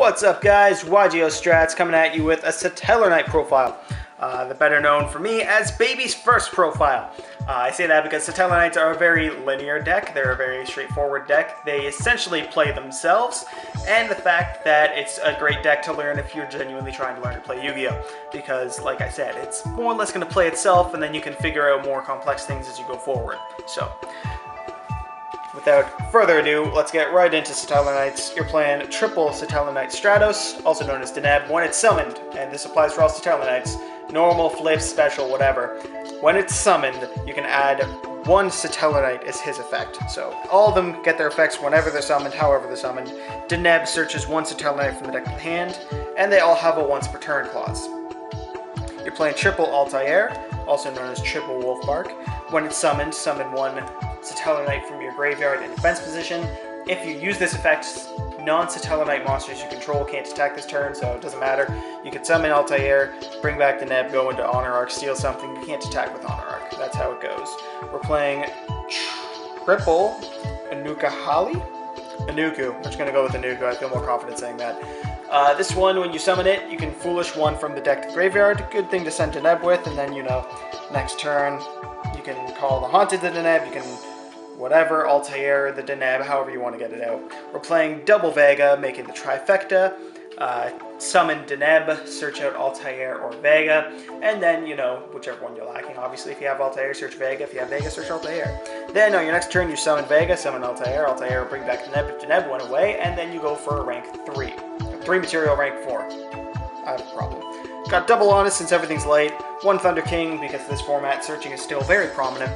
What's up, guys? YGO Strats coming at you with a Satellarknight profile, the better known for me as Baby's first profile. I say that because Satellarknights are a very linear deck. They're a very straightforward deck. They essentially play themselves, and the fact that it's a great deck to learn if you're genuinely trying to learn to play Yu-Gi-Oh! Because, like I said, it's more or less going to play itself, and then you can figure out more complex things as you go forward. So, without further ado, let's get right into Satellarknights. You're playing triple Satellarknight Stratos, also known as Deneb, when it's summoned, and this applies for all Satellarknights, normal, flip, special, whatever. When it's summoned, you can add one Satellarknight as his effect. So all of them get their effects whenever they're summoned, however they're summoned. Deneb searches one Satellarknight from the deck to the hand, and they all have a once per turn clause. You're playing triple Altair, also known as triple Wolfbark. When it's summoned, summon one Satellarknight from your graveyard in defense position. If you use this effect, non-Satellarknight monsters you control can't attack this turn, so it doesn't matter. You can summon Altair, bring back the Deneb, go into Honor Arc, steal something. You can't attack with Honor Arc. That's how it goes. We're playing triple Unukalhai? Anuku. I'm just going to go with Anuku. I feel more confident saying that. This one, when you summon it, you can Foolish one from the deck to the graveyard. Good thing to send Deneb with, and then, next turn, you can call the Haunted the Deneb, you can whatever, Altair, the Deneb, however you want to get it out. We're playing double Vega, making the trifecta. Summon Deneb, search out Altair or Vega, and then, whichever one you're lacking. Obviously, if you have Altair, search Vega. If you have Vega, search Altair. Then, on your next turn, you summon Vega, summon Altair. Altair will bring back Deneb if Deneb went away, and then you go for a rank 3. 3 material, rank 4. I have a problem. Got double Honest since everything's light. One Thunder King, because this format, searching is still very prominent.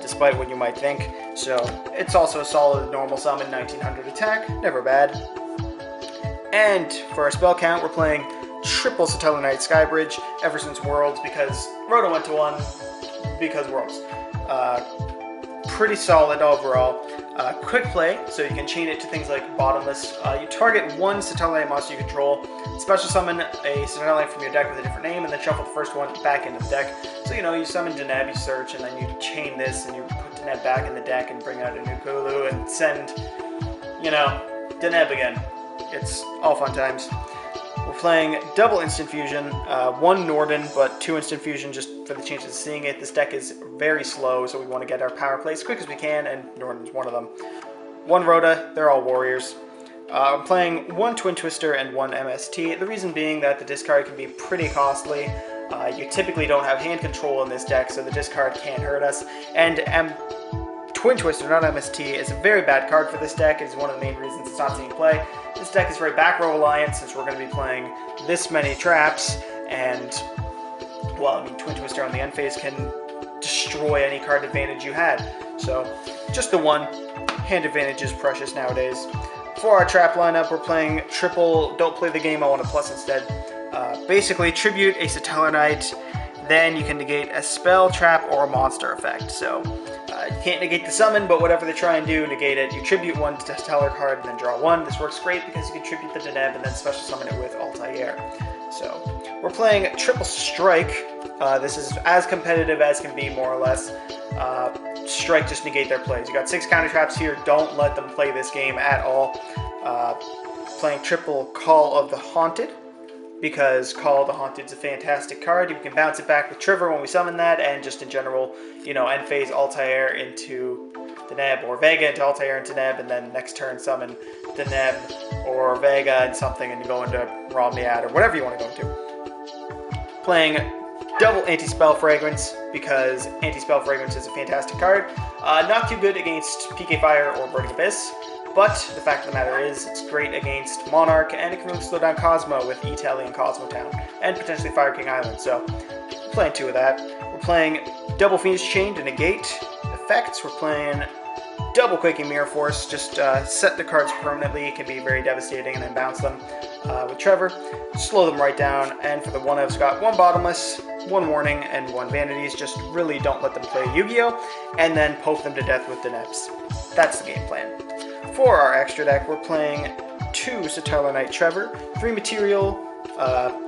Despite what you might think. So, it's also a solid normal summon, 1900 attack, never bad. And for our spell count, we're playing triple Satellarknight Skybridge, ever since Worlds, because Roto went to 1, because Worlds. Pretty solid overall. Quick play, so you can chain it to things like Bottomless. You target one Satellarknight monster you control, special summon a Satellarknight from your deck with a different name, and then shuffle the first one back into the deck. So, you summon Deneb, you search, and then you chain this, and you put Deneb back in the deck and bring out a new Kulu and send, Deneb again. It's all fun times. We're playing double Instant Fusion, one Norden, but 2 Instant Fusion just for the chances of seeing it. This deck is very slow, so we want to get our power play as quick as we can, and Norden's one of them. One Rhoda, they're all warriors. I'm playing one Twin Twister and one MST, the reason being that the discard can be pretty costly. You typically don't have hand control in this deck, so the discard can't hurt us, and Twin Twister, not MST, is a very bad card for this deck. It's one of the main reasons it's not seeing play. This deck is very back row reliant since we're going to be playing this many traps, and, Twin Twister on the end phase can destroy any card advantage you had. So, just the one. Hand advantage is precious nowadays. For our trap lineup, we're playing triple Don't Play the Game, I Want a Plus instead. Basically, tribute a Satellarknight, then you can negate a spell, trap, or a monster effect. So, you can't negate the summon, but whatever they try and do, negate it. You tribute one to Stellar card and then draw one. This works great because you can tribute the Deneb and then special summon it with Altair. So, we're playing Triple Strike. This is as competitive as can be, more or less. Strike, just negate their plays. You got 6 counter traps here. Don't let them play this game at all. Playing triple Call of the Haunted, because Call of the Haunted is a fantastic card. You can bounce it back with Triverr when we summon that, and just in general, end phase Altair into Deneb, or Vega into Altair into Deneb, and then next turn summon Deneb or Vega and something, and you go into Romniad or whatever you want to go into. Playing double Anti-Spell Fragrance, because Anti-Spell Fragrance is a fantastic card. Not too good against PK Fire or Burning Abyss, but the fact of the matter is, it's great against Monarch, and it can really slow down Cosmo with E-Telly and Cosmo Town, and potentially Fire King Island, so we're playing 2 of that. We're playing double Fiendish Chain to negate effects. We're playing double Quaking Mirror Force, just set the cards permanently. It can be very devastating, and then bounce them with Triverr. Slow them right down, and for the one-ofs, got one Bottomless, one Warning, and one Vanities. Just really don't let them play Yu-Gi-Oh! And then poke them to death with Denebs. That's the game plan. For our extra deck, we're playing 2 Satellarknight Triverr, 3 material,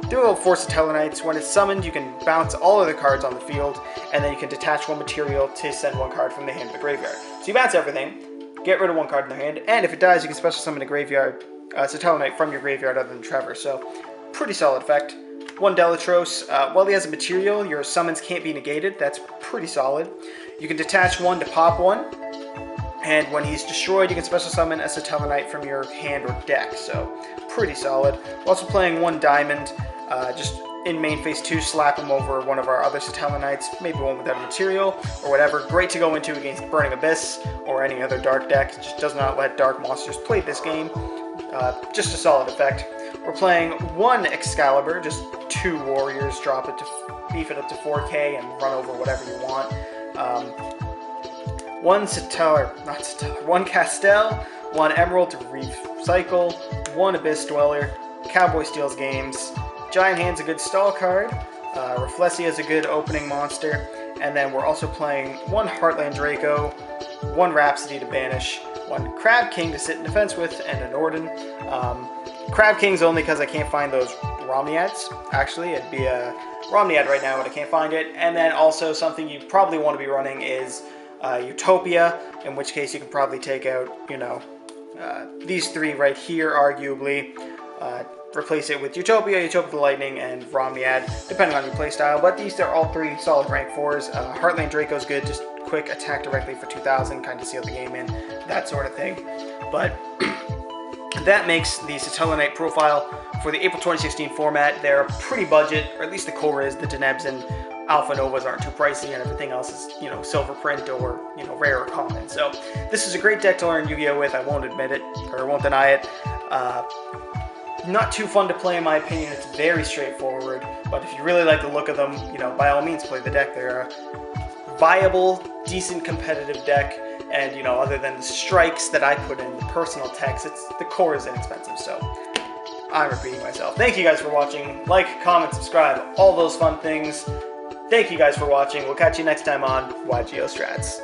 do 4 Satellarknights. When it's summoned, you can bounce all of the cards on the field, and then you can detach 1 material to send 1 card from the hand to the graveyard. So you bounce everything, get rid of 1 card in their hand, and if it dies, you can special summon a graveyard Satellarknight from your graveyard other than Triverr, so pretty solid effect. 1 Delatros. While he has a material, your summons can't be negated. That's pretty solid. You can detach 1 to pop 1, and when he's destroyed, you can special summon a Satellarknight from your hand or deck, so pretty solid. We're also playing 1 Diamond, just in main phase 2, slap him over one of our other Satellarknights, maybe one without a material, or whatever. Great to go into against Burning Abyss, or any other dark deck. It just does not let dark monsters play this game. Just a solid effect. We're playing 1 Excalibur, just 2 warriors, drop it to beef it up to 4k and run over whatever you want. 1 Castel, 1 Emerald to recycle, 1 Abyss Dweller, Cowboy steals games, Giant Hand's a good stall card, Reflessia is a good opening monster, and then we're also playing 1 Heartland Draco, 1 Rhapsody to banish, 1 Crab King to sit in defense with, and an Orden. Crab King's only because I can't find those Romniads. Actually, it'd be a Romniad right now, but I can't find it. And then also something you probably want to be running is Utopia, in which case you can probably take out, you know, these 3 right here, arguably. Replace it with Utopia, Utopia the Lightning, and Romniad, depending on your playstyle. But these are all 3 solid rank 4s. Heartland Draco's good, just quick attack directly for 2,000, kind of seal the game in, that sort of thing. But that makes the Satellarknight profile for the April 2016 format. They're pretty budget, or at least the core is. The Denebs and Alpha Novas aren't too pricey, and everything else is, you know, silver print or, you know, rare or common. So this is a great deck to learn Yu-Gi-Oh with. I won't admit it, or won't deny it. Not too fun to play in my opinion. It's very straightforward, but if you really like the look of them, you know, by all means play the deck. They're a viable, decent competitive deck, and, you know, other than the strikes that I put in, the personal text, the core is inexpensive, so I'm repeating myself. Thank you guys for watching. Like, comment, subscribe, all those fun things. Thank you guys for watching. We'll catch you next time on YGO Strats.